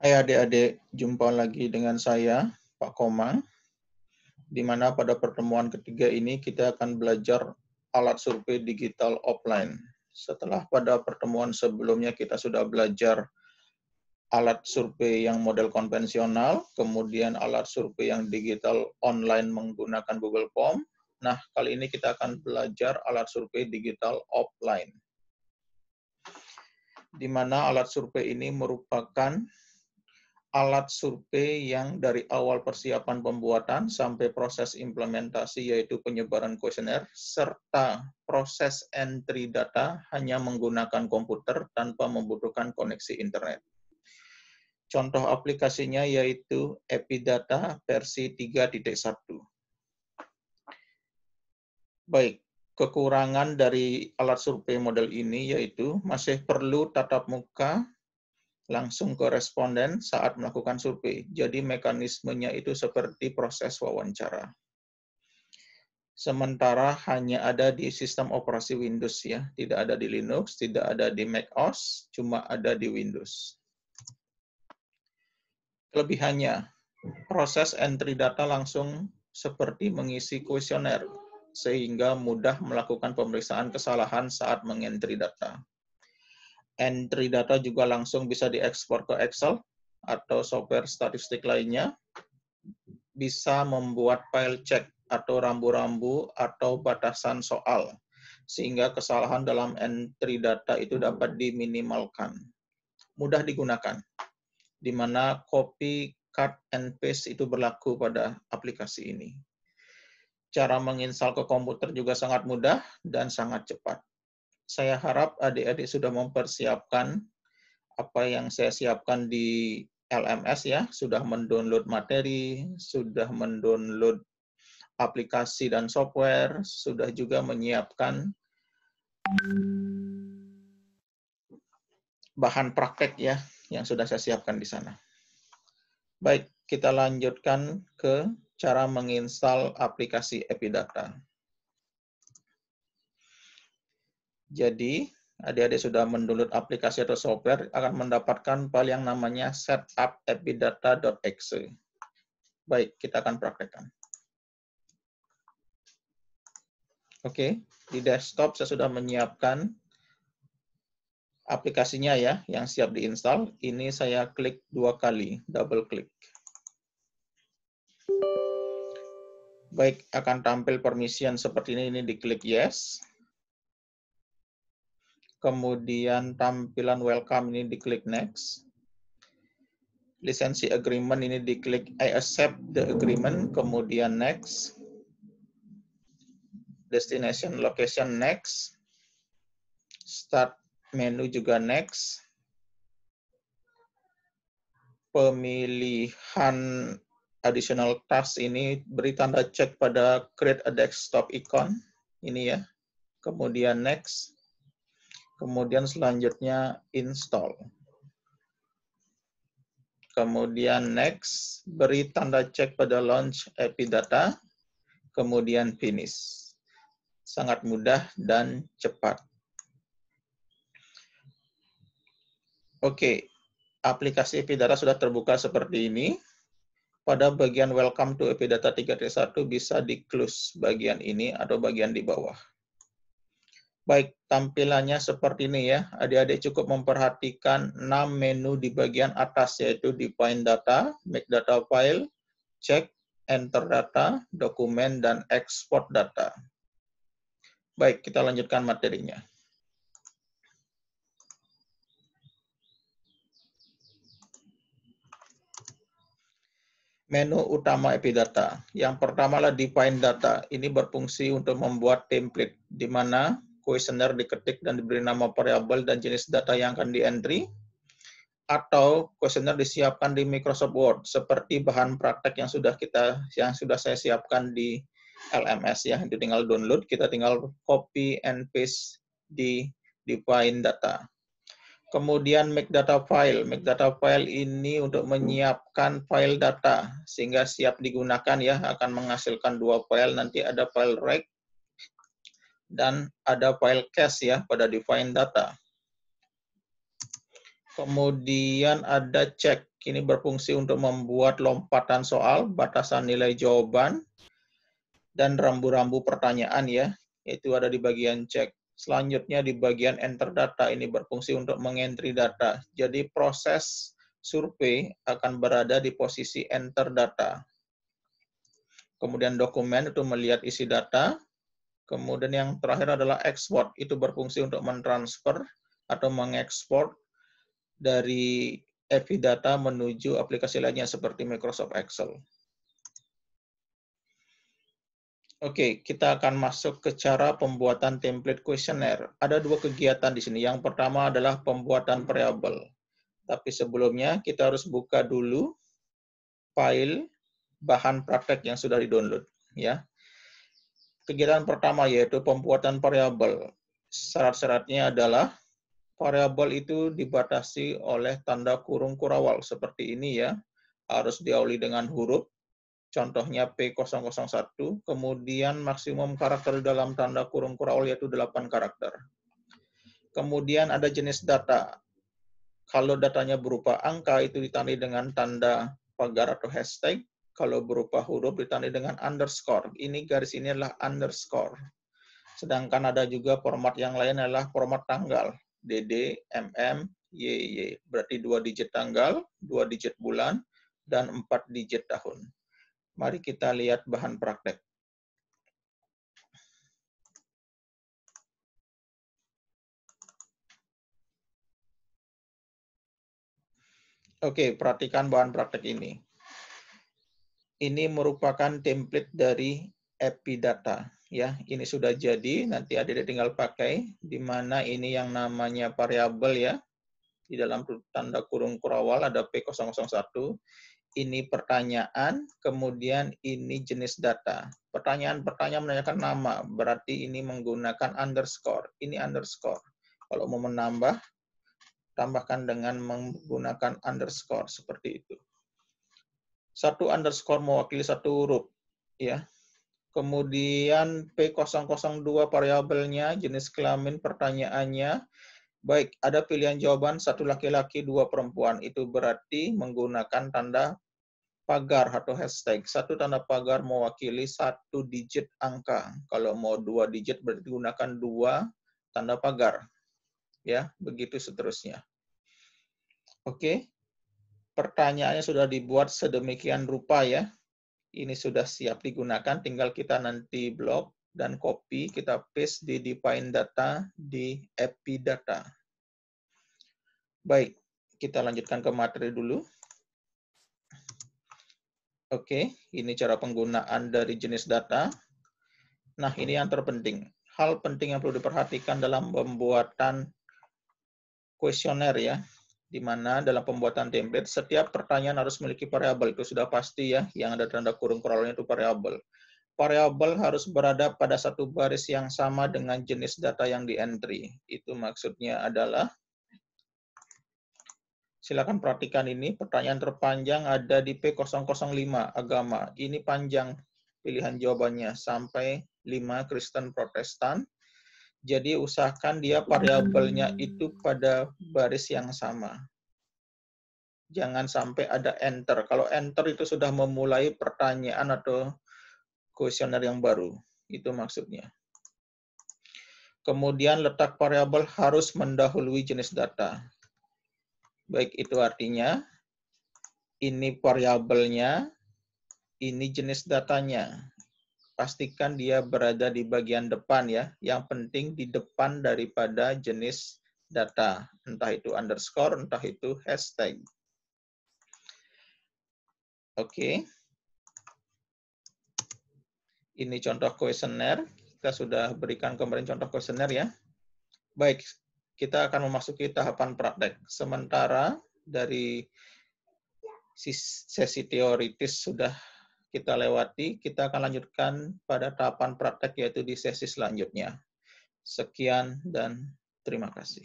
Hai adik-adik, jumpa lagi dengan saya, Pak Komang, di mana pada pertemuan ketiga ini kita akan belajar alat survei digital offline. Setelah pada pertemuan sebelumnya kita sudah belajar alat survei yang model konvensional, kemudian alat survei yang digital online menggunakan Google Form. Nah, kali ini kita akan belajar alat survei digital offline, di mana alat survei ini merupakan alat survei yang dari awal persiapan pembuatan sampai proses implementasi yaitu penyebaran kuesioner serta proses entry data hanya menggunakan komputer tanpa membutuhkan koneksi internet. Contoh aplikasinya yaitu Epidata versi 3.1. Baik, kekurangan dari alat survei model ini yaitu masih perlu tatap muka langsung ke responden saat melakukan survei. Jadi mekanismenya itu seperti proses wawancara. Sementara hanya ada di sistem operasi Windows ya, tidak ada di Linux, tidak ada di macOS, cuma ada di Windows. Kelebihannya, proses entry data langsung seperti mengisi kuesioner, sehingga mudah melakukan pemeriksaan kesalahan saat mengentry data. Entry data juga langsung bisa diekspor ke Excel atau software statistik lainnya, bisa membuat file check atau rambu-rambu atau batasan soal, sehingga kesalahan dalam entry data itu dapat diminimalkan. Mudah digunakan, di mana copy, cut, and paste itu berlaku pada aplikasi ini. Cara menginstal ke komputer juga sangat mudah dan sangat cepat. Saya harap adik-adik sudah mempersiapkan apa yang saya siapkan di LMS ya, sudah mendownload materi, sudah mendownload aplikasi dan software, sudah juga menyiapkan bahan praktek ya, yang sudah saya siapkan di sana. Baik, kita lanjutkan ke cara menginstal aplikasi Epidata. Jadi, adik-adik sudah mendownload aplikasi atau software, akan mendapatkan file yang namanya setupepidata.exe. Baik, kita akan praktekkan. Oke, di desktop saya sudah menyiapkan aplikasinya ya, yang siap diinstal. Ini saya klik 2 kali, double klik. Baik, akan tampil permission seperti ini diklik yes. Kemudian tampilan welcome ini diklik next. Lisensi agreement ini diklik I accept the agreement, kemudian next. Destination location next. Start menu juga next. Pemilihan additional task ini beri tanda cek pada create a desktop icon. Ini ya. Kemudian next. Kemudian selanjutnya install. Kemudian next. Beri tanda cek pada launch Epidata. Kemudian finish. Sangat mudah dan cepat. Oke, aplikasi Epidata sudah terbuka seperti ini. Pada bagian welcome to Epidata 3.1 bisa di-close bagian ini atau bagian di bawah. Baik, tampilannya seperti ini ya. Adik-adik cukup memperhatikan 6 menu di bagian atas, yaitu Define Data, Make Data File, Check, Enter Data, Dokumen, dan Export Data. Baik, kita lanjutkan materinya. Menu utama Epidata. Yang pertama adalah Define Data. Ini berfungsi untuk membuat template, di mana kuesioner diketik dan diberi nama variabel dan jenis data yang akan di-entry, atau kuesioner disiapkan di Microsoft Word, seperti bahan praktek yang sudah saya siapkan di LMS ya. Itu tinggal download, kita tinggal copy and paste di Define Data. Kemudian make data file. Make data file ini untuk menyiapkan file data sehingga siap digunakan ya, akan menghasilkan 2 file. Nanti ada file rec dan ada file cache ya pada define data. Kemudian ada check. Ini berfungsi untuk membuat lompatan soal, batasan nilai jawaban, dan rambu-rambu pertanyaan ya, yaitu ada di bagian cek. Selanjutnya di bagian enter data, ini berfungsi untuk mengentry data. Jadi proses survei akan berada di posisi enter data. Kemudian dokumen itu melihat isi data. Kemudian yang terakhir adalah export, itu berfungsi untuk mentransfer atau mengekspor dari API data menuju aplikasi lainnya seperti Microsoft Excel. Oke, kita akan masuk ke cara pembuatan template kuesioner. Ada dua kegiatan di sini. Yang pertama adalah pembuatan variabel. Tapi sebelumnya kita harus buka dulu file bahan praktek yang sudah di-download, ya. Kegiatan pertama yaitu pembuatan variabel. Syarat-syaratnya adalah variabel itu dibatasi oleh tanda kurung kurawal seperti ini ya. Harus diawali dengan huruf, contohnya P001, kemudian maksimum karakter dalam tanda kurung kurawal yaitu 8 karakter. Kemudian ada jenis data. Kalau datanya berupa angka itu ditandai dengan tanda pagar atau hashtag. Kalau berupa huruf ditandai dengan underscore. Ini garis ini adalah underscore. Sedangkan ada juga format yang lain adalah format tanggal. DD, MM, YY. Berarti 2 digit tanggal, 2 digit bulan, dan 4 digit tahun. Mari kita lihat bahan praktek. Oke, perhatikan bahan praktek ini. Ini merupakan template dari API data. Ya, ini sudah jadi, nanti adik tinggal pakai, di mana ini yang namanya variabel ya. Di dalam tanda kurung kurawal ada P001. Ini pertanyaan, kemudian ini jenis data. Pertanyaan-pertanyaan menanyakan nama, berarti ini menggunakan underscore. Ini underscore. Kalau mau menambah, tambahkan dengan menggunakan underscore, seperti itu. Satu underscore mewakili satu huruf. Ya. Kemudian P002 variabelnya, jenis kelamin pertanyaannya. Baik, ada pilihan jawaban 1 laki-laki, 2 perempuan. Itu berarti menggunakan tanda pagar atau hashtag. 1 tanda pagar mewakili 1 digit angka. Kalau mau 2 digit berarti gunakan 2 tanda pagar. Ya, begitu seterusnya. Oke. Pertanyaannya sudah dibuat sedemikian rupa ya. Ini sudah siap digunakan, tinggal kita nanti blok dan copy, kita paste di define data di API data. Baik, kita lanjutkan ke materi dulu. Oke, ini cara penggunaan dari jenis data. Nah, ini yang terpenting. Hal penting yang perlu diperhatikan dalam pembuatan kuesioner ya, di mana dalam pembuatan template, setiap pertanyaan harus memiliki variabel. Itu sudah pasti ya, yang ada tanda kurung kuralnya itu variabel. Variabel harus berada pada satu baris yang sama dengan jenis data yang di-entry. Itu maksudnya adalah, silakan perhatikan ini, pertanyaan terpanjang ada di P005, agama. Ini panjang pilihan jawabannya, sampai 5 Kristen Protestan. Jadi usahakan dia variabelnya itu pada baris yang sama. Jangan sampai ada enter. Kalau enter itu sudah memulai pertanyaan atau kuesioner yang baru. Itu maksudnya. Kemudian letak variabel harus mendahului jenis data. Baik, itu artinya ini variabelnya, ini jenis datanya. Pastikan dia berada di bagian depan ya. Yang penting di depan daripada jenis data. Entah itu underscore, entah itu hashtag. Oke. Ini contoh kuesioner. Kita sudah berikan kemarin contoh kuesioner ya. Baik, kita akan memasuki tahapan praktek. Sementara dari sesi teoritis sudah kita lewati, kita akan lanjutkan pada tahapan praktek yaitu di sesi selanjutnya. Sekian dan terima kasih.